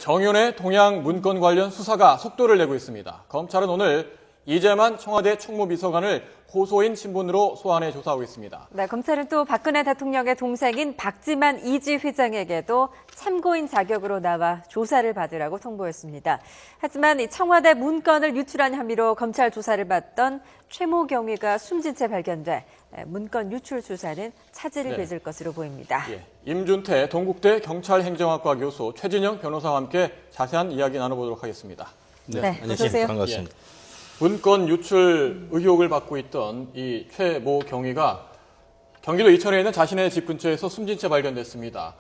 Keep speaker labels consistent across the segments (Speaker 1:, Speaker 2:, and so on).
Speaker 1: 정윤의 동양 문건 관련 수사가 속도를 내고 있습니다. 검찰은 오늘 이재만 청와대 총무비서관을 고소인 신분으로 소환해 조사하고 있습니다.
Speaker 2: 네, 검찰은 또 박근혜 대통령의 동생인 박지만 이지 회장에게도 참고인 자격으로 나와 조사를 받으라고 통보했습니다. 하지만 이 청와대 문건을 유출한 혐의로 검찰 조사를 받던 최모 경위가 숨진 채 발견돼 문건 유출 수사는 차질을 빚을 것으로 보입니다.
Speaker 1: 임준태 동국대 경찰행정학과 교수 최진영 변호사와 함께 자세한 이야기 나눠보도록 하겠습니다.
Speaker 2: 안녕하세요.
Speaker 3: 반갑습니다.
Speaker 1: 문건 유출 의혹을 받고 있던 이 최모 경위가 경기도 이천에 있는 자신의 집 근처에서 숨진 채 발견됐습니다.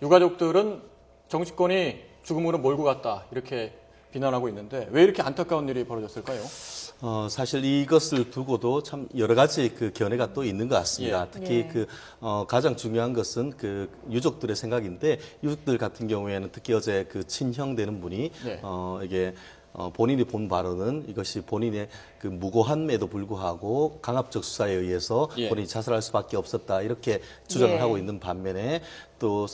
Speaker 1: 유가족들은 정치권이 죽음으로 몰고 갔다 이렇게 비난하고 있는데 왜 이렇게 안타까운 일이 벌어졌을까요?
Speaker 3: 사실 이것을 두고도 참 여러 가지 그 견해가 또 있는 것 같습니다. 특히 가장 중요한 것은 그 유족들의 생각인데 유족들 같은 경우에는 특히 어제 그 친형 되는 분이 이게 본인이 본 바로는 이것이 본인의 그 무고함에도 불구하고 강압적 수사에 의해서 본인이 자살할 수밖에 없었다 이렇게 주장을 하고 있는 반면에 또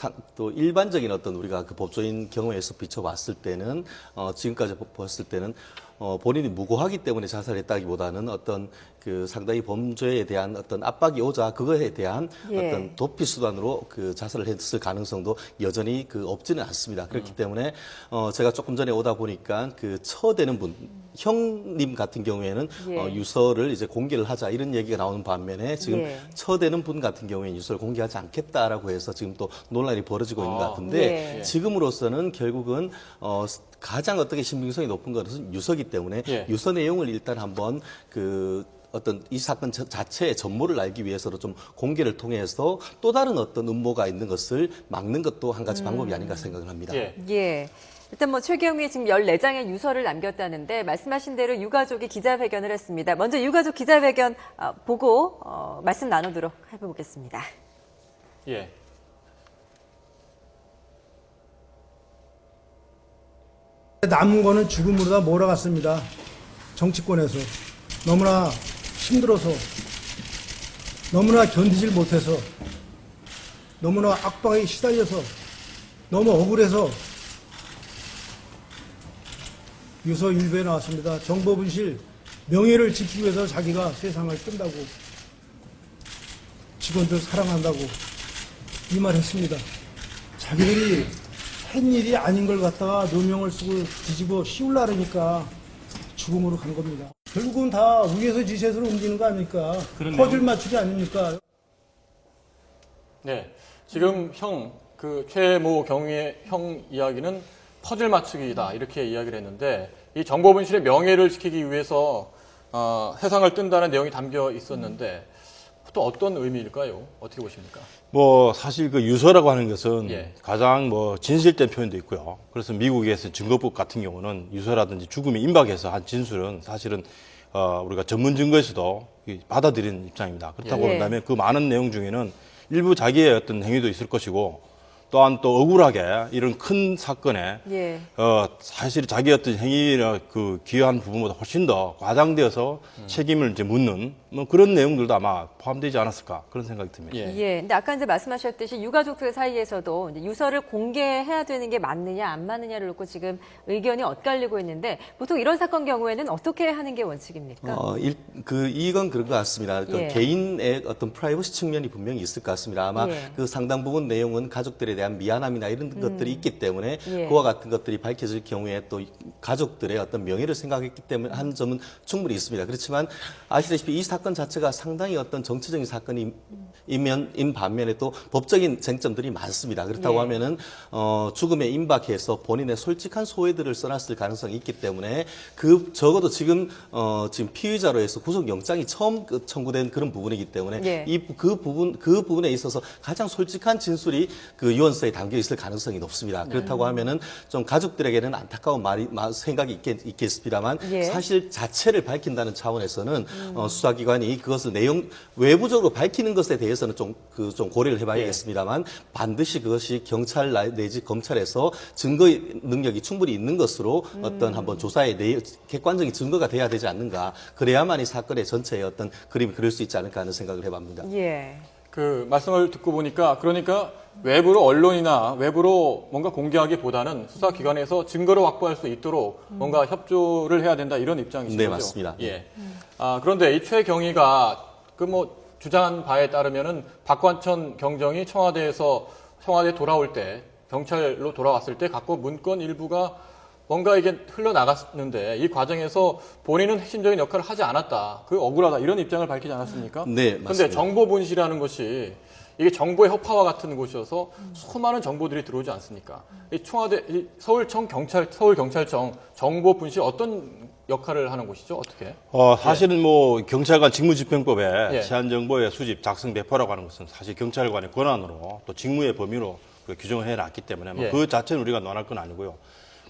Speaker 3: 일반적인 어떤 우리가 그 법조인 경험에서 비춰봤을 때는 지금까지 봤을 때는 본인이 무고하기 때문에 자살했다기보다는 어떤 그 상당히 범죄에 대한 어떤 압박이 오자 그거에 대한 어떤 도피 수단으로 그 자살을 했을 가능성도 여전히 그 없지는 않습니다. 그렇기 때문에 제가 조금 전에 오다 보니까 그 처되는 분 형님 같은 경우에는 유서를 이제 공개를 하자 이런 얘기가 나오는 반면에 지금 처되는 분 같은 경우에는 유서를 공개하지 않겠다라고 해서 지금 또 논란이 벌어지고 있는 것 같은데 지금으로서는 결국은 가장 어떻게 신빙성이 높은 것은 유서기 때문에 유서 내용을 일단 한번 그 어떤 이 사건 자체의 전모를 알기 위해서도 좀 공개를 통해서 또 다른 어떤 음모가 있는 것을 막는 것도 한 가지 방법이 아닌가 생각을 합니다.
Speaker 2: 일단 뭐 최경위 지금 14장의 유서를 남겼다는데 말씀하신 대로 유가족이 기자회견을 했습니다. 먼저 유가족 기자회견 보고 말씀 나누도록 해보겠습니다.
Speaker 4: 남은 거는 죽음으로 다 몰아갔습니다. 정치권에서. 너무나 힘들어서, 너무나 견디질 못해서, 너무나 악방에 시달려서, 너무 억울해서 유서 일부에 나왔습니다. 정보분실 명예를 지키기 위해서 자기가 세상을 끈다고, 직원들 사랑한다고 이 말 했습니다. 자기들이 한 일이 아닌 걸 갖다가 누명을 쓰고 뒤집어 씌우려니까 죽음으로 간 겁니다. 결국은 다 위에서 지시해서 움직이는 거 아닙니까? 퍼즐 맞추기 아닙니까?
Speaker 1: 지금 그 최모 경위의 형 이야기는 퍼즐 맞추기다 이렇게 이야기를 했는데 이 정보분실의 명예를 지키기 위해서 세상을 뜬다는 내용이 담겨 있었는데 또 어떤 의미일까요? 어떻게 보십니까?
Speaker 3: 사실 그 유서라고 하는 것은 가장 진실된 표현도 있고요. 그래서 미국에서 증거법 같은 경우는 유서라든지 죽음에 임박해서 한 진술은 사실은 우리가 전문 증거에서도 받아들이는 입장입니다. 그렇다고 한다면 그 많은 내용 중에는 일부 자기의 어떤 행위도 있을 것이고 또한 또 억울하게 이런 큰 사건에 사실 자기 어떤 행위나 그 기여한 부분보다 훨씬 더 과장되어서 책임을 이제 묻는 그런 내용들도 아마 포함되지 않았을까 그런 생각이 듭니다.
Speaker 2: 근데 아까 이제 말씀하셨듯이 유가족들 사이에서도 이제 유서를 공개해야 되는 게 맞느냐 안 맞느냐를 놓고 지금 의견이 엇갈리고 있는데 보통 이런 사건 경우에는 어떻게 하는 게 원칙입니까?
Speaker 3: 이건 그런 것 같습니다. 개인의 어떤 프라이버시 측면이 분명히 있을 것 같습니다. 아마 그 상당 부분 내용은 가족들에 대한 미안함이나 이런 것들이 있기 때문에 그와 같은 것들이 밝혀질 경우에 또 가족들의 어떤 명예를 생각했기 때문에 한 점은 충분히 있습니다. 그렇지만 아시다시피 이 사건 자체가 상당히 어떤 정치적인 사건인 반면에 또 법적인 쟁점들이 많습니다. 그렇다고 하면은 죽음에 임박해서 본인의 솔직한 소회들을 써놨을 가능성이 있기 때문에 적어도 지금 피의자로 해서 구속영장이 처음 청구된 그런 부분이기 때문에 그 부분에 있어서 가장 솔직한 진술이 그 유언서에 담겨 있을 가능성이 높습니다. 그렇다고 하면은 좀 가족들에게는 안타까운 생각이 있겠습니다만 사실 자체를 밝힌다는 차원에서는 수사기관이 그것을 외부적으로 밝히는 것에 대해서는 좀 고려를 해봐야겠습니다만 반드시 그것이 경찰 내지 검찰에서 증거 능력이 충분히 있는 것으로 어떤 한번 조사의 객관적인 증거가 돼야 되지 않는가. 그래야만 이 사건의 전체의 어떤 그림이 그릴 수 있지 않을까 하는 생각을 해봅니다.
Speaker 1: 그 말씀을 듣고 보니까 그러니까 외부로 언론이나 외부로 뭔가 공개하기보다는 수사기관에서 증거를 확보할 수 있도록 뭔가 협조를 해야 된다 이런 입장이시죠?
Speaker 3: 네, 맞습니다.
Speaker 1: 예. 그런데 이 최경희가 그 뭐 주장한 바에 따르면은 박관천 경정이 청와대에 돌아올 때 경찰로 돌아왔을 때 갖고 문건 일부가 뭔가 이게 흘러나갔는데 이 과정에서 본인은 핵심적인 역할을 하지 않았다. 그 억울하다. 이런 입장을 밝히지 않았습니까?
Speaker 3: 네,
Speaker 1: 그런데
Speaker 3: 맞습니다.
Speaker 1: 정보분실이라는 것이 이게 정보의 허파와 같은 곳이어서 수많은 정보들이 들어오지 않습니까? 이 청와대, 이 서울경찰청 정보분실 어떤 역할을 하는 곳이죠? 어떻게?
Speaker 5: 사실은 뭐 경찰관 직무집행법에
Speaker 1: 예.
Speaker 5: 제한 정보의 수집, 작성, 배포라고 하는 것은 사실 경찰관의 권한으로 또 직무의 범위로 그 규정을 해놨기 때문에 뭐
Speaker 1: 예.
Speaker 5: 그 자체는 우리가 논할 건 아니고요.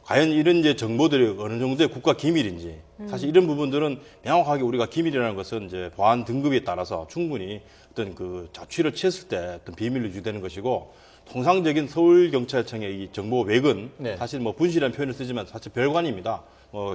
Speaker 5: 과연 이런 이제 정보들이 어느 정도의 국가 기밀인지 사실 이런 부분들은 명확하게 우리가 기밀이라는 것은 이제 보안 등급에 따라서 충분히 어떤 그 자취를 취했을 때 어떤 비밀로 유지되는 것이고 통상적인 서울경찰청의 이 정보 외근
Speaker 1: 네.
Speaker 5: 사실 뭐 분실이라는 표현을 쓰지만 사실 별관입니다.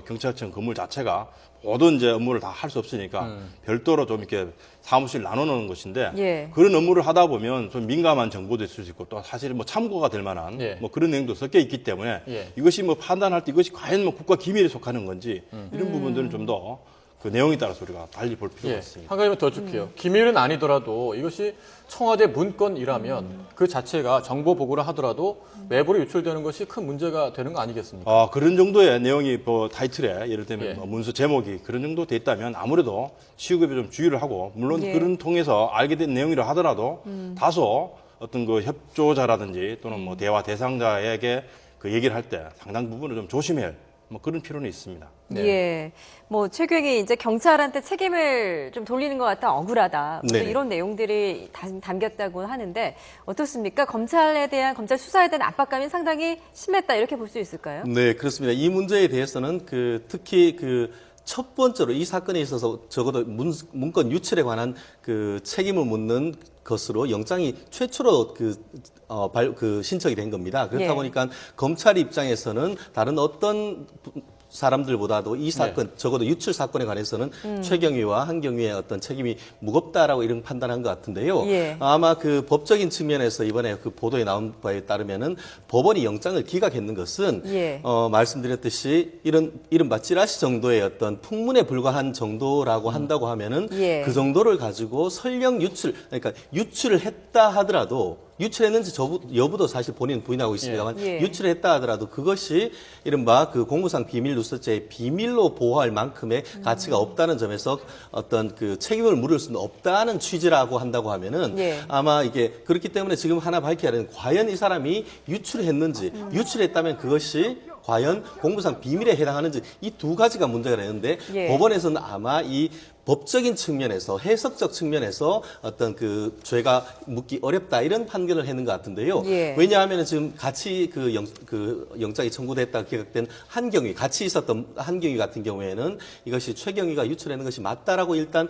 Speaker 5: 경찰청 건물 자체가 모든 이제 업무를 다 할 수 없으니까 별도로 좀 이렇게 사무실 나눠놓는 것인데
Speaker 2: 예.
Speaker 5: 그런 업무를 하다 보면 좀 민감한 정보도 있을 수 있고 또 사실 뭐 참고가 될 만한
Speaker 1: 예.
Speaker 5: 뭐 그런 내용도 섞여 있기 때문에
Speaker 1: 예.
Speaker 5: 이것이 뭐 판단할 때 이것이 과연 뭐 국가 기밀에 속하는 건지 이런 부분들은 좀 더 그 내용에 따라서 우리가 달리 볼 필요가
Speaker 1: 예.
Speaker 5: 있습니다.
Speaker 1: 한 가지만 더 줄게요. 기밀은 아니더라도 이것이 청와대 문건이라면 그 자체가 정보 보고를 하더라도 외부로 유출되는 것이 큰 문제가 되는 거 아니겠습니까?
Speaker 5: 그런 정도의 내용이 뭐 타이틀에 예를 들면
Speaker 1: 예.
Speaker 5: 뭐 문서 제목이 그런 정도 돼 있다면 아무래도 취급에 좀 주의를 하고 물론
Speaker 2: 예.
Speaker 5: 그런 통해서 알게 된 내용이라 하더라도 다소 어떤 그 협조자라든지 또는 뭐 대화 대상자에게 그 얘기를 할 때 상당 부분을 좀 조심할 뭐 그런 필요는 있습니다.
Speaker 1: 네.
Speaker 2: 예. 뭐 최경이 이제 경찰한테 책임을 좀 돌리는 것 같아 억울하다. 뭐
Speaker 3: 네네.
Speaker 2: 이런 내용들이 담겼다고 하는데 어떻습니까? 검찰 수사에 대한 압박감이 상당히 심했다 이렇게 볼 수 있을까요?
Speaker 3: 네, 그렇습니다. 이 문제에 대해서는 특히 첫 번째로 이 사건에 있어서 적어도 문건 유출에 관한 그 책임을 묻는 것으로 영장이 최초로 신청이 된 겁니다. 그렇다
Speaker 2: 예.
Speaker 3: 보니까 검찰 입장에서는 다른 어떤 사람들보다도 이 사건, 적어도 유출 사건에 관해서는 최경위와 한경위의 어떤 책임이 무겁다라고 이런 판단한 것 같은데요.
Speaker 2: 예.
Speaker 3: 아마 그 법적인 측면에서 이번에 그 보도에 나온 바에 따르면은 법원이 영장을 기각했는 것은
Speaker 2: 예.
Speaker 3: 말씀드렸듯이 이른바 찌라시 정도의 어떤 풍문에 불과한 정도라고 한다고 하면은
Speaker 2: 예.
Speaker 3: 그 정도를 가지고 설령 그러니까 유출을 했다 하더라도 유출했는지 여부도 사실 본인은 부인하고 있습니다만
Speaker 2: 예.
Speaker 3: 유출을 했다 하더라도 그것이 이른바 그 공무상 비밀 누설죄의 비밀로 보호할 만큼의 가치가 없다는 점에서 어떤 그 책임을 물을 수는 없다는 취지라고 한다고 하면은
Speaker 2: 예.
Speaker 3: 아마 이게 그렇기 때문에 지금 하나 밝혀야 되는 과연 이 사람이 유출했는지 유출했다면 그것이 과연 공무상 비밀에 해당하는지 이 두 가지가 문제가 되는데
Speaker 2: 예.
Speaker 3: 법원에서는 아마 이 법적인 측면에서 해석적 측면에서 어떤 그 죄가 묻기 어렵다 이런 판결을 했는 것 같은데요.
Speaker 2: 예.
Speaker 3: 왜냐하면 지금 같이 그 영장이 청구됐다 기각된 한경위 같이 있었던 한경위 같은 경우에는 이것이 최경위가 유출하는 것이 맞다라고 일단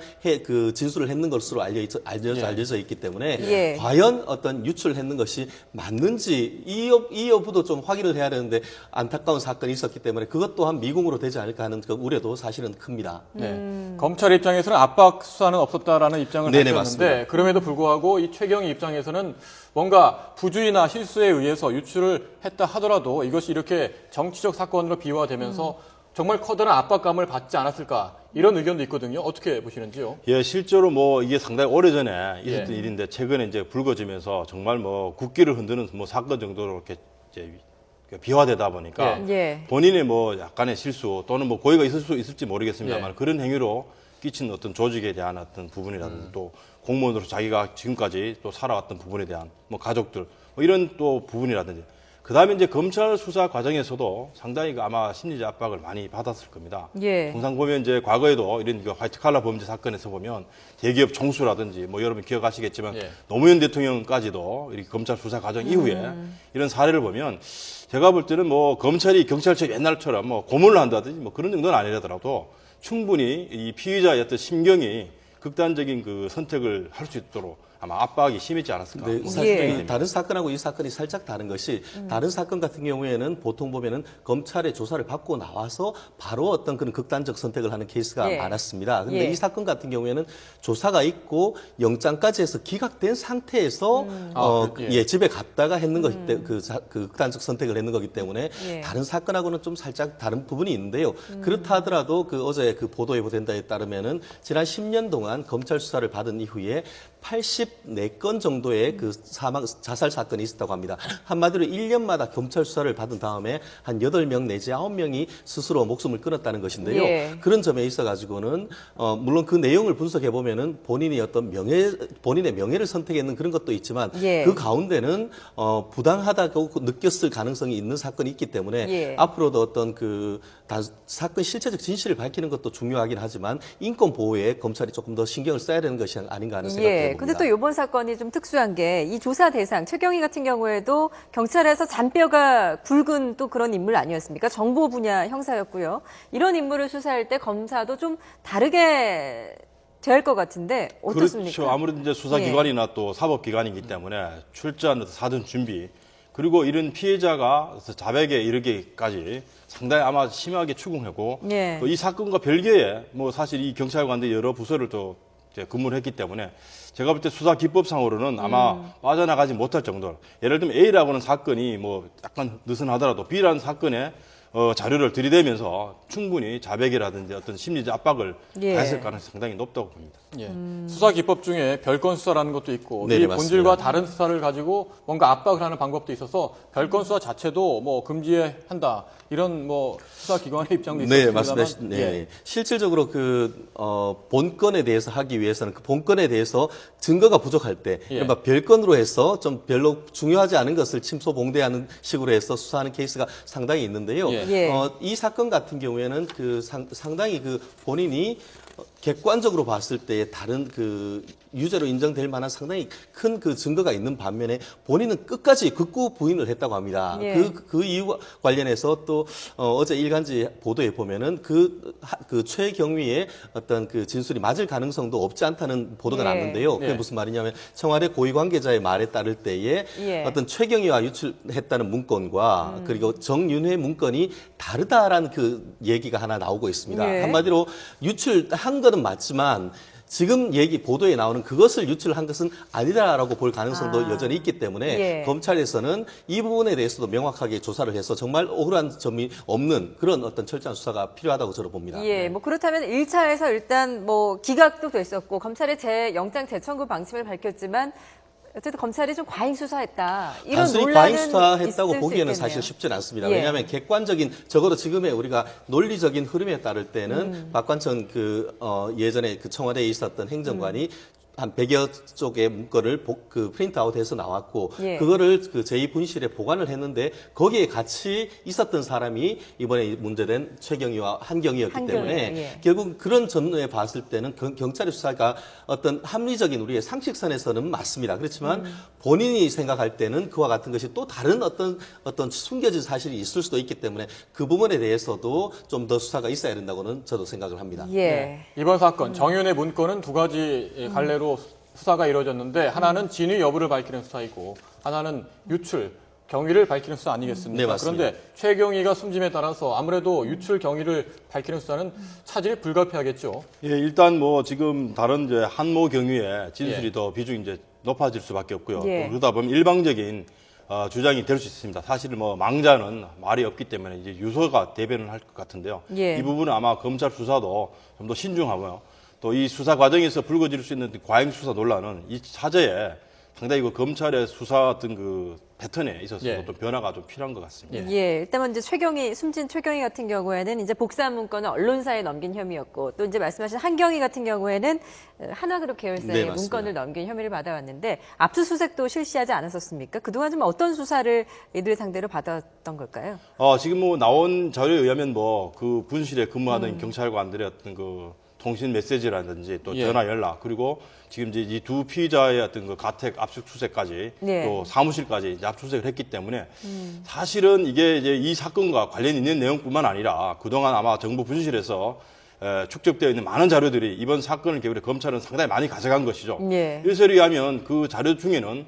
Speaker 3: 진술을 했는 것으로 알려져 있기 때문에
Speaker 2: 예.
Speaker 3: 과연 어떤 유출했는 것이 맞는지 이 여부도 좀 확인을 해야 되는데 안타까운 사건이 있었기 때문에 그것 또한 미궁으로 되지 않을까 하는 그 우려도 사실은 큽니다.
Speaker 1: 네. 검찰 입장에서는 압박 수사는 없었다라는 입장을
Speaker 3: 네네,
Speaker 1: 밝혔는데
Speaker 3: 맞습니다.
Speaker 1: 그럼에도 불구하고 이 최경희 입장에서는 뭔가 부주의나 실수에 의해서 유출을 했다 하더라도 이것이 이렇게 정치적 사건으로 비화되면서 정말 커다란 압박감을 받지 않았을까 이런 의견도 있거든요. 어떻게 보시는지요?
Speaker 5: 예, 실제로 뭐 이게 상당히 오래전에 있었던
Speaker 1: 예.
Speaker 5: 일인데 최근에 이제 불거지면서 정말 뭐 국기를 흔드는 뭐 사건 정도로 이렇게 이제 비화되다 보니까
Speaker 2: 예.
Speaker 5: 본인의 뭐 약간의 실수 또는 뭐 고의가 있을지 모르겠습니다만
Speaker 1: 예.
Speaker 5: 그런 행위로 끼친 어떤 조직에 대한 어떤 부분이라든지 또 공무원으로 자기가 지금까지 또 살아왔던 부분에 대한 뭐 가족들 뭐 이런 또 부분이라든지 그다음에 이제 검찰 수사 과정에서도 상당히 아마 심리적 압박을 많이 받았을 겁니다.
Speaker 2: 예.
Speaker 5: 통상 보면 이제 과거에도 이런 그 화이트 칼라 범죄 사건에서 보면 대기업 총수라든지 뭐 여러분 기억하시겠지만
Speaker 1: 예.
Speaker 5: 노무현 대통령까지도 이렇게 검찰 수사 과정 이후에 이런 사례를 보면 제가 볼 때는 뭐 검찰이 경찰청 옛날처럼 뭐 고문을 한다든지 뭐 그런 정도는 아니라더라도 충분히 이 피의자의 어떤 심경이 극단적인 그 선택을 할 수 있도록 아마 압박이 심했지 않았을까.
Speaker 3: 네,
Speaker 5: 뭐
Speaker 3: 사실
Speaker 2: 예.
Speaker 3: 이 다른 사건하고 이 사건이 살짝 다른 것이 다른 사건 같은 경우에는 보통 보면은 검찰의 조사를 받고 나와서 바로 어떤 그런 극단적 선택을 하는 케이스가
Speaker 2: 예.
Speaker 3: 많았습니다. 근데
Speaker 2: 예.
Speaker 3: 이 사건 같은 경우에는 조사가 있고 영장까지 해서 기각된 상태에서
Speaker 1: 예.
Speaker 3: 집에 갔다가 했는 것이 그 극단적 선택을 했는 거기 때문에
Speaker 2: 예.
Speaker 3: 다른 사건하고는 좀 살짝 다른 부분이 있는데요. 그렇다 하더라도 그 어제 그 보도에 보도된다에 따르면은 지난 10년 동안 검찰 수사를 받은 이후에 84건 정도의 그 자살 사건이 있었다고 합니다. 한마디로 1년마다 검찰 수사를 받은 다음에 한 8명 내지 9명이 스스로 목숨을 끊었다는 것인데요.
Speaker 2: 예.
Speaker 3: 그런 점에 있어 가지고는 물론 그 내용을 분석해 보면은 본인이 어떤 본인의 명예를 선택했는 그런 것도 있지만
Speaker 2: 예.
Speaker 3: 그 가운데는 부당하다고 느꼈을 가능성이 있는 사건이 있기 때문에
Speaker 2: 예.
Speaker 3: 앞으로도 어떤 사건 실체적 진실을 밝히는 것도 중요하긴 하지만 인권 보호에 검찰이 조금 더 신경을 써야 되는 것이 아닌가 하는 생각이 듭니다.
Speaker 2: 근데 또 이번 사건이 좀 특수한 게 이 조사 대상 최경희 같은 경우에도 경찰에서 잔뼈가 굵은 또 그런 인물 아니었습니까? 정보 분야 형사였고요. 이런 인물을 수사할 때 검사도 좀 다르게 될 것 같은데 어떻습니까?
Speaker 5: 그렇죠. 아무래도 이제 수사기관이나 또 사법기관이기 때문에 출전, 사전 준비, 그리고 이런 피해자가 자백에 이르기까지 상당히 아마 심하게 추궁하고
Speaker 2: 예.
Speaker 5: 또 이 사건과 별개에 뭐 사실 이 경찰관들 여러 부서를 또 이제 근무를 했기 때문에 제가 볼 때 수사 기법상으로는 아마 빠져나가지 못할 정도로, 예를 들면 A라고는 사건이 뭐 약간 느슨하더라도 B라는 사건에 자료를 들이대면서 충분히 자백이라든지 어떤 심리적 압박을
Speaker 2: 예.
Speaker 5: 가했을 가능성이 상당히 높다고 봅니다.
Speaker 1: 예. 수사 기법 중에 별건 수사라는 것도 있고
Speaker 3: 네네,
Speaker 1: 이 본질과
Speaker 3: 맞습니다.
Speaker 1: 다른 수사를 가지고 뭔가 압박을 하는 방법도 있어서 별건 수사 자체도 뭐 금지한다 이런 뭐 수사 기관의 입장도
Speaker 3: 네,
Speaker 1: 있었습니다만
Speaker 3: 맞습니다. 네. 실질적으로 본건에 대해서 하기 위해서는 그 본건에 대해서 증거가 부족할 때,
Speaker 1: 예.
Speaker 3: 이른바 별건으로 해서 좀 별로 중요하지 않은 것을 침소봉대하는 식으로 해서 수사하는 케이스가 상당히 있는데요.
Speaker 1: 예.
Speaker 2: 예.
Speaker 3: 이 사건 같은 경우에는 상당히 본인이 객관적으로 봤을 때 다른 유죄로 인정될 만한 상당히 큰 증거가 있는 반면에 본인은 끝까지 극구 부인을 했다고 합니다.
Speaker 2: 예.
Speaker 3: 그 이유 관련해서 또 어제 일간지 보도에 보면은 최경위의 어떤 진술이 맞을 가능성도 없지 않다는 보도가
Speaker 2: 예.
Speaker 3: 났는데요. 그게
Speaker 1: 예.
Speaker 3: 무슨 말이냐면 청와대 고위 관계자의 말에 따를 때에
Speaker 2: 예.
Speaker 3: 어떤 최경위와 유출했다는 문건과 그리고 정윤회 문건이 다르다라는 얘기가 하나 나오고 있습니다.
Speaker 2: 예.
Speaker 3: 한마디로 유출한 것은 맞지만 지금 보도에 나오는 그것을 유출한 것은 아니다라고 볼 가능성도 여전히 있기 때문에
Speaker 2: 예.
Speaker 3: 검찰에서는 이 부분에 대해서도 명확하게 조사를 해서 정말 억울한 점이 없는 그런 어떤 철저한 수사가 필요하다고 저는 봅니다.
Speaker 2: 예, 뭐 그렇다면 1차에서 일단 뭐 기각도 됐었고 검찰의 영장 재청구 방침을 밝혔지만 어쨌든 검찰이 좀 과잉 수사했다. 이런
Speaker 3: 단순히
Speaker 2: 논란은
Speaker 3: 과잉 수사했다고
Speaker 2: 있을 수
Speaker 3: 보기에는
Speaker 2: 있겠네요.
Speaker 3: 사실 쉽지는 않습니다.
Speaker 2: 예.
Speaker 3: 왜냐하면 객관적인 적어도 지금의 우리가 논리적인 흐름에 따를 때는 박관천 예전에 청와대에 있었던 행정관이 한 100여 쪽의 문건을 프린트아웃해서 나왔고
Speaker 2: 예.
Speaker 3: 그거를 제2분실에 보관을 했는데 거기에 같이 있었던 사람이 이번에 문제된 최경희와 한경희였기
Speaker 2: 한경희,
Speaker 3: 때문에
Speaker 2: 예.
Speaker 3: 결국 그런 전에 봤을 때는 경찰의 수사가 어떤 합리적인 우리의 상식선에서는 맞습니다. 그렇지만 본인이 생각할 때는 그와 같은 것이 또 다른 어떤 숨겨진 사실이 있을 수도 있기 때문에 그 부분에 대해서도 좀 더 수사가 있어야 된다고는 저도 생각을 합니다.
Speaker 2: 예.
Speaker 1: 이번 사건 정윤의 문건은 두 가지 갈래로 수사가 이루어졌는데 하나는 진위 여부를 밝히는 수사이고 하나는 유출 경위를 밝히는 수사 아니겠습니까?
Speaker 3: 네, 맞습니다.
Speaker 1: 그런데 최경희가 숨짐에 따라서 아무래도 유출 경위를 밝히는 수사는 차질이 불가피하겠죠.
Speaker 5: 예, 일단 뭐 지금 다른 이제 한모 경위에 진술이
Speaker 1: 예.
Speaker 5: 더 비중이 이제 높아질 수밖에 없고요.
Speaker 2: 예.
Speaker 5: 또 그러다 보면 일방적인 주장이 될 수 있습니다. 사실 뭐 망자는 말이 없기 때문에 이제 유서가 대변을 할 것 같은데요.
Speaker 2: 예.
Speaker 5: 이 부분은 아마 검찰 수사도 좀 더 신중하고요. 또 이 수사 과정에서 불거질 수 있는 과잉 수사 논란은 이 차제에 상당히 검찰의 수사 어떤 패턴에 있어서
Speaker 1: 예.
Speaker 5: 좀 변화가 좀 필요한 것 같습니다.
Speaker 2: 예, 일단 이제 숨진 최경희 같은 경우에는 이제 복사한 문건을 언론사에 넘긴 혐의였고 또 이제 말씀하신 한경희 같은 경우에는 한화그룹 계열사에
Speaker 3: 네, 맞습니다.
Speaker 2: 문건을 넘긴 혐의를 받아왔는데 압수수색도 실시하지 않았었습니까? 그동안 좀 어떤 수사를 이들 상대로 받았던 걸까요?
Speaker 5: 지금 뭐 나온 자료에 의하면 그 분실에 근무하던 경찰관들의 어떤 통신 메시지라든지 또
Speaker 1: 예.
Speaker 5: 전화 연락 그리고 지금 이제 이 두 피의자의 어떤 가택 압수수색까지
Speaker 2: 네.
Speaker 5: 또 사무실까지 이제 압수수색을 했기 때문에 사실은 이게 이제 이 사건과 관련 있는 내용뿐만 아니라 그동안 아마 정부 분실에서 축적되어 있는 많은 자료들이 이번 사건을 계기로 검찰은 상당히 많이 가져간 것이죠.
Speaker 2: 예.
Speaker 5: 일설에 의하면 그 자료 중에는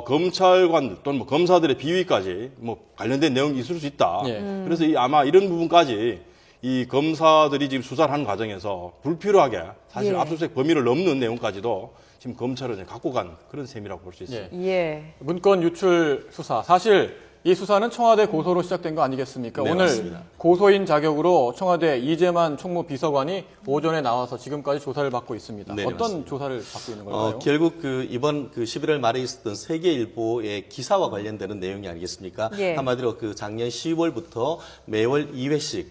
Speaker 5: 검찰관들 또는 뭐 검사들의 비위까지 뭐 관련된 내용이 있을 수 있다.
Speaker 1: 예.
Speaker 5: 그래서 아마 이런 부분까지 이 검사들이 지금 수사를 하는 과정에서 불필요하게 사실
Speaker 2: 예.
Speaker 5: 압수수색 범위를 넘는 내용까지도 지금 검찰은 이제 갖고 간 그런 셈이라고 볼 수 있습니다.
Speaker 1: 예.
Speaker 2: 예.
Speaker 1: 문건 유출 수사. 사실 이 수사는 청와대 고소로 시작된 거 아니겠습니까?
Speaker 3: 네,
Speaker 1: 오늘
Speaker 3: 맞습니다.
Speaker 1: 고소인 자격으로 청와대 이재만 총무비서관이 오전에 나와서 지금까지 조사를 받고 있습니다.
Speaker 3: 네,
Speaker 1: 어떤
Speaker 3: 맞습니다.
Speaker 1: 조사를 받고 있는 걸까요?
Speaker 3: 결국 이번 11월 말에 있었던 세계일보의 기사와 관련되는 내용이 아니겠습니까?
Speaker 2: 예.
Speaker 3: 한마디로 작년 10월부터 매월 2회씩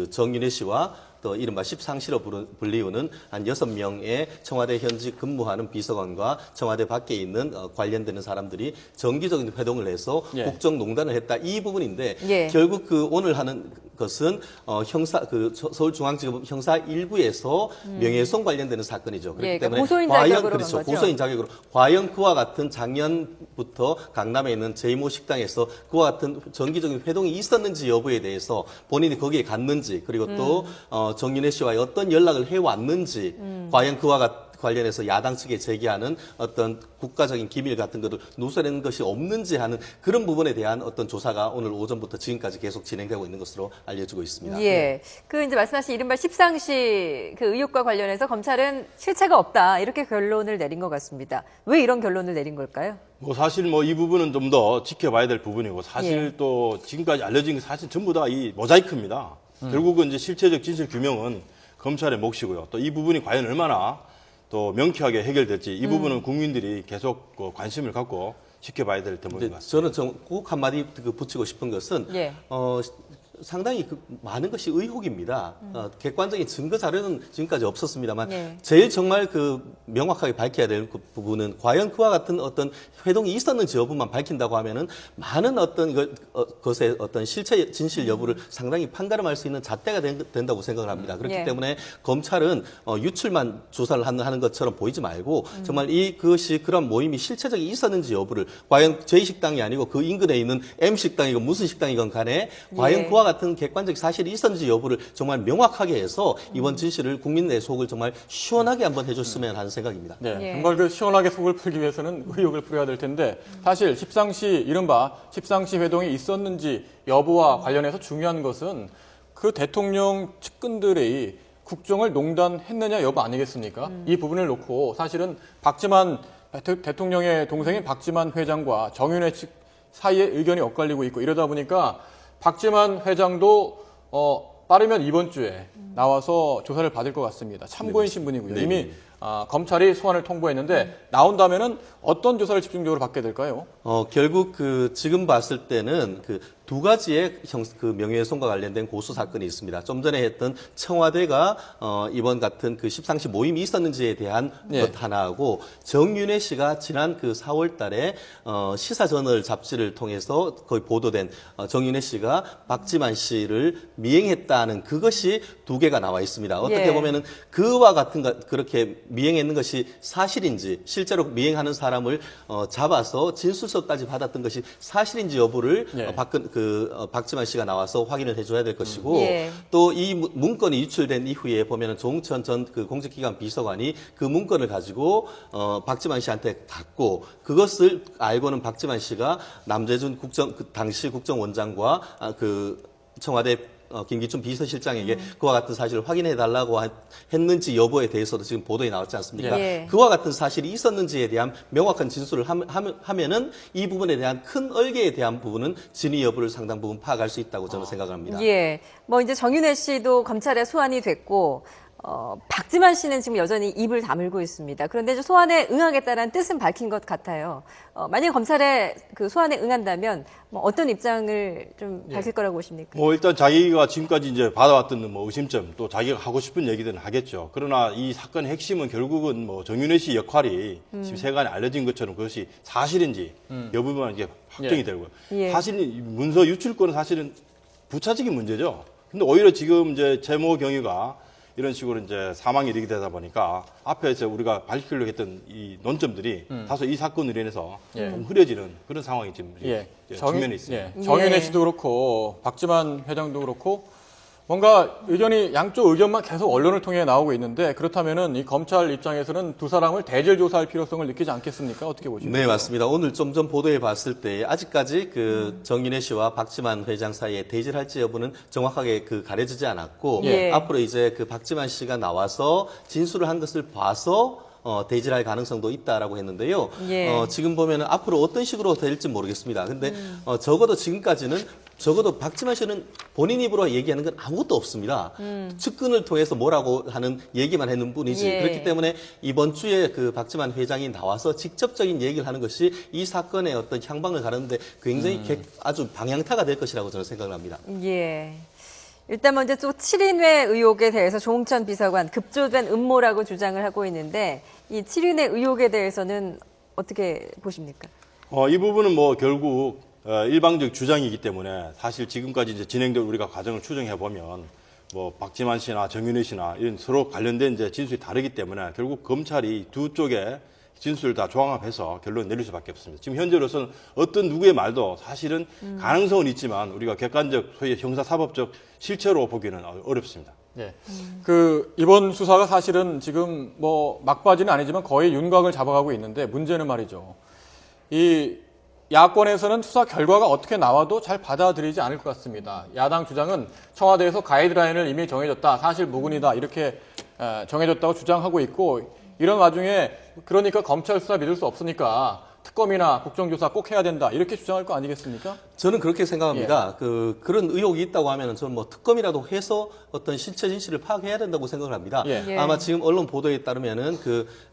Speaker 3: 정윤혜 씨와 또 이른바 십상시로 불리우는 한 6명의 청와대 현직 근무하는 비서관과 청와대 밖에 있는 관련되는 사람들이 정기적인 회동을 해서
Speaker 1: 예.
Speaker 3: 국정농단을 했다. 이 부분인데
Speaker 2: 예.
Speaker 3: 결국 오늘 하는 것은 서울중앙지법 형사 1부에서 명예훼손 관련되는 사건이죠. 그렇기
Speaker 2: 예, 그러니까
Speaker 3: 때문에
Speaker 2: 고소인
Speaker 3: 과연
Speaker 2: 자격으로 간
Speaker 3: 그렇죠.
Speaker 2: 거죠?
Speaker 3: 고소인 자격으로 과연 그와 같은 작년부터 강남에 있는 제이모 식당에서 그와 같은 정기적인 회동이 있었는지 여부에 대해서 본인이 거기에 갔는지 그리고 또 정윤혜 씨와의 어떤 연락을 해왔는지 과연 그와 관련해서 야당 측에 제기하는 어떤 국가적인 기밀 같은 것을 누설하는 것이 없는지 하는 그런 부분에 대한 어떤 조사가 오늘 오전부터 지금까지 계속 진행되고 있는 것으로 알려지고 있습니다.
Speaker 2: 예. 이제 말씀하신 이른바 십상시 그 의혹과 관련해서 검찰은 실체가 없다. 이렇게 결론을 내린 것 같습니다. 왜 이런 결론을 내린 걸까요?
Speaker 5: 사실 이 부분은 좀 더 지켜봐야 될 부분이고 사실
Speaker 2: 예.
Speaker 5: 또 지금까지 알려진 게 사실 전부 다 이 모자이크입니다. 결국은 이제 실체적 진실 규명은 검찰의 몫이고요. 또 이 부분이 과연 얼마나 또 명쾌하게 해결될지 이 부분은 국민들이 계속 관심을 갖고 지켜봐야 될 대목인 것 같습니다.
Speaker 3: 저는 꼭 한마디 붙이고 싶은 것은
Speaker 2: 예.
Speaker 3: 상당히 많은 것이 의혹입니다. 객관적인 증거 자료는 지금까지 없었습니다만
Speaker 2: 네.
Speaker 3: 제일 정말 명확하게 밝혀야 될 그 부분은 과연 그와 같은 어떤 회동이 있었는지 여부만 밝힌다고 하면은 많은 어떤 것의 어떤 실체 진실 여부를 상당히 판가름할 수 있는 잣대가 된다고 생각을 합니다. 그렇기
Speaker 2: 예.
Speaker 3: 때문에 검찰은 유출만 조사를 하는 것처럼 보이지 말고 정말 그것이 그런 모임이 실체적이 있었는지 여부를 과연 J식당이 아니고 그 인근에 있는 M식당이건 무슨 식당이건 간에 과연
Speaker 2: 예.
Speaker 3: 그와 같은 객관적 사실이 있었는지 여부를 정말 명확하게 해서 이번 진실을 국민의 속을 정말 시원하게 한번 해줬으면 하는 생각입니다.
Speaker 1: 네,
Speaker 2: 예.
Speaker 1: 정말 시원하게 속을 풀기 위해서는 의혹을 풀어야 될 텐데 사실 이른바 십상시 회동이 있었는지 여부와 관련해서 중요한 것은 그 대통령 측근들의 국정을 농단했느냐 여부 아니겠습니까? 이 부분을 놓고 사실은 박지만 대통령의 동생인 박지만 회장과 정윤회 측 사이에 의견이 엇갈리고 있고 이러다 보니까 박지만 회장도 빠르면 이번 주에 나와서 조사를 받을 것 같습니다. 참고인 신분이고요.
Speaker 3: 네.
Speaker 1: 이미 검찰이 소환을 통보했는데 나온다면은 어떤 조사를 집중적으로 받게 될까요?
Speaker 3: 결국 지금 봤을 때는 두 가지의 명예훼손과 관련된 고소 사건이 있습니다. 좀 전에 했던 청와대가 이번 같은 십상시 모임이 있었는지에 대한
Speaker 1: 예.
Speaker 3: 것 하나하고 정윤혜 씨가 지난 4월 달에 시사저널 잡지를 통해서 거의 보도된 정윤혜 씨가 박지만 씨를 미행했다는 그것이 두 개가 나와 있습니다. 어떻게
Speaker 2: 예.
Speaker 3: 보면은 그와 같은 그렇게 미행했는 것이 사실인지 실제로 미행하는 사람을 잡아서 진술서까지 받았던 것이 사실인지 여부를
Speaker 1: 예.
Speaker 3: 박지만 씨가 나와서 확인을 해줘야 될 것이고
Speaker 2: 예.
Speaker 3: 또 이 문건이 유출된 이후에 보면은 조응천 전 공직기관 비서관이 그 문건을 가지고 박지만 씨한테 갔고 그것을 알고는 박지만 씨가 남재준 당시 국정원장과 청와대 김기춘 비서실장에게 그와 같은 사실을 확인해달라고 했는지 여부에 대해서도 지금 보도에 나왔지 않습니까?
Speaker 2: 예.
Speaker 3: 그와 같은 사실이 있었는지에 대한 명확한 진술을 하면은 이 부분에 대한 큰 얼개에 대한 부분은 진위 여부를 상당 부분 파악할 수 있다고 저는 생각합니다.
Speaker 2: 예. 이제 정윤회 씨도 검찰에 소환이 됐고, 박지만 씨는 지금 여전히 입을 다물고 있습니다. 그런데 이제 소환에 응하겠다는 뜻은 밝힌 것 같아요. 만약 검찰에 소환에 응한다면 어떤 입장을 좀 밝힐 거라고 보십니까?
Speaker 5: 일단 자기가 지금까지 이제 받아왔던 의심점 또 자기가 하고 싶은 얘기들은 하겠죠. 그러나 이 사건의 핵심은 결국은 정윤혜 씨 역할이 지금 세간에 알려진 것처럼 그것이 사실인지 여부만 이게 확정이
Speaker 1: 예.
Speaker 5: 되고요.
Speaker 2: 예.
Speaker 5: 사실 문서 유출권은 사실은 부차적인 문제죠. 근데 오히려 지금 이제 최모 경위가 이런 식으로 이제 사망이 이르게 되다 보니까 앞에서 우리가 밝히려고 했던 이 논점들이 다소 이 사건으로 인해서
Speaker 1: 예.
Speaker 5: 좀 흐려지는 그런 상황이 지금
Speaker 1: 예.
Speaker 5: 직면에 있습니다.
Speaker 1: 정윤혜
Speaker 2: 예.
Speaker 1: 씨도 그렇고 박지만 회장도 그렇고 뭔가 의견이 양쪽 의견만 계속 언론을 통해 나오고 있는데 그렇다면은 이 검찰 입장에서는 두 사람을 대질 조사할 필요성을 느끼지 않겠습니까? 어떻게 보십니까?
Speaker 3: 네, 맞습니다. 오늘 좀 전 보도해 봤을 때 아직까지 그 정윤회 씨와 박지만 회장 사이에 대질할지 여부는 정확하게 그 가려지지 않았고
Speaker 2: 예.
Speaker 3: 앞으로 이제 그 박지만 씨가 나와서 진술을 한 것을 봐서 대질할 가능성도 있다라고 했는데요.
Speaker 2: 예.
Speaker 3: 지금 보면은 앞으로 어떤 식으로 될지 모르겠습니다. 근데 적어도 지금까지는 적어도 박지만 씨는 본인 입으로 얘기하는 건 아무것도 없습니다. 측근을 통해서 뭐라고 하는 얘기만 했는 뿐이지.
Speaker 2: 예.
Speaker 3: 그렇기 때문에 이번 주에 그 박지만 회장이 나와서 직접적인 얘기를 하는 것이 이 사건의 어떤 향방을 가르는데 굉장히 아주 방향타가 될 것이라고 저는 생각을 합니다.
Speaker 2: 예. 일단 먼저 또 7인회 의혹에 대해서 조홍천 비서관 급조된 음모라고 주장을 하고 있는데 이 7인회 의혹에 대해서는 어떻게 보십니까?
Speaker 5: 이 부분은 뭐 결국 일방적 주장이기 때문에 사실 지금까지 이제 진행된 우리가 과정을 추정해 보면 뭐 박지만 씨나 정윤회 씨나 이런 서로 관련된 이제 진술이 다르기 때문에 결국 검찰이 두 쪽의 진술을 다 종합해서 결론을 내릴 수밖에 없습니다. 지금 현재로서는 어떤 누구의 말도 사실은 가능성은 있지만 우리가 객관적 소위 형사사법적 실체로 보기는 어렵습니다.
Speaker 1: 예. 그 이번 수사가 사실은 지금 뭐 막바지는 아니지만 거의 윤곽을 잡아가고 있는데 문제는 말이죠. 이 야권에서는 수사 결과가 어떻게 나와도 잘 받아들이지 않을 것 같습니다. 야당 주장은 청와대에서 가이드라인을 이미 정해줬다, 사실 무근이다 이렇게 정해줬다고 주장하고 있고 이런 와중에 그러니까 검찰 수사 믿을 수 없으니까 특검이나 국정조사 꼭 해야 된다 이렇게 주장할 거 아니겠습니까?
Speaker 3: 저는 그렇게 생각합니다. 그런 의혹이 있다고 하면은 저는 뭐 특검이라도 해서 어떤 실체 진실을 파악해야 된다고 생각을 합니다.
Speaker 2: 예.
Speaker 3: 아마 지금 언론 보도에 따르면은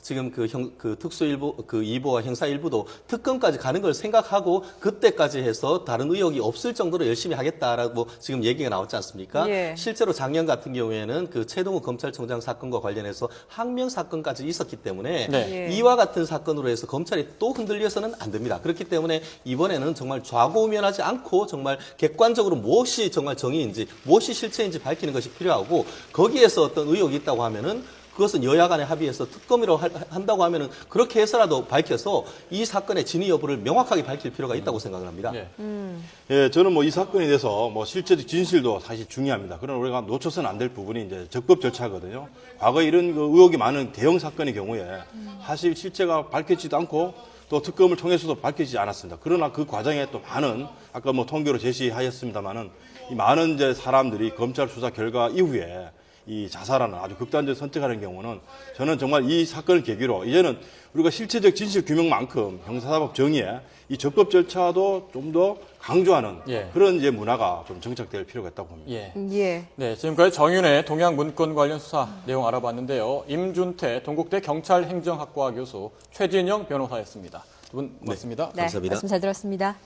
Speaker 3: 지금 그 특수 일부 그 2부와 형사 일부도 특검까지 가는 걸 생각하고 그때까지 해서 다른 의혹이 없을 정도로 열심히 하겠다라고 지금 얘기가 나왔지 않습니까?
Speaker 2: 예.
Speaker 3: 실제로 작년 같은 경우에는 그 최동욱 검찰총장 사건과 관련해서 항명 사건까지 있었기 때문에
Speaker 1: 네.
Speaker 2: 예.
Speaker 3: 이와 같은 사건으로 해서 검찰이 또 흔들려서는 안 됩니다. 그렇기 때문에 이번에는 정말 좌고우면하지 않고 정말 객관적으로 무엇이 정말 정의인지 무엇이 실체인지 밝히는 것이 필요하고 거기에서 어떤 의혹이 있다고 하면은 그것은 여야 간에 합의해서 특검으로 한다고 하면은 그렇게 해서라도 밝혀서 이 사건의 진위 여부를 명확하게 밝힐 필요가 있다고 생각을 합니다.
Speaker 1: 예.
Speaker 5: 예, 저는 뭐 이 사건에 대해서 뭐 실체적 진실도 사실 중요합니다. 그러나 우리가 놓쳐서는 안 될 부분이 이제 적법 절차거든요. 과거에 이런 그 의혹이 많은 대형 사건의 경우에 사실 실체가 밝혀지지도 않고 또 특검을 통해서도 밝혀지지 않았습니다. 그러나 그 과정에 또 많은 아까 뭐 통계로 제시하였습니다만은 이 많은 이제 사람들이 검찰 수사 결과 이후에 이 자살하는 아주 극단적 선택하는 경우는 저는 정말 이 사건을 계기로 이제는 우리가 실체적 진실 규명만큼 형사사법 정의에 이 적법 절차도 좀 더 강조하는
Speaker 1: 예.
Speaker 5: 그런 이제 문화가 좀 정착될 필요가 있다고 봅니다.
Speaker 1: 예.
Speaker 2: 예.
Speaker 1: 네, 지금까지 정윤회 동양 문건 관련 수사 내용 알아봤는데요. 임준태 동국대 경찰행정학과 교수, 최진영 변호사였습니다. 두 분 고맙습니다.
Speaker 2: 네,
Speaker 3: 감사합니다.
Speaker 2: 말씀 잘 들었습니다.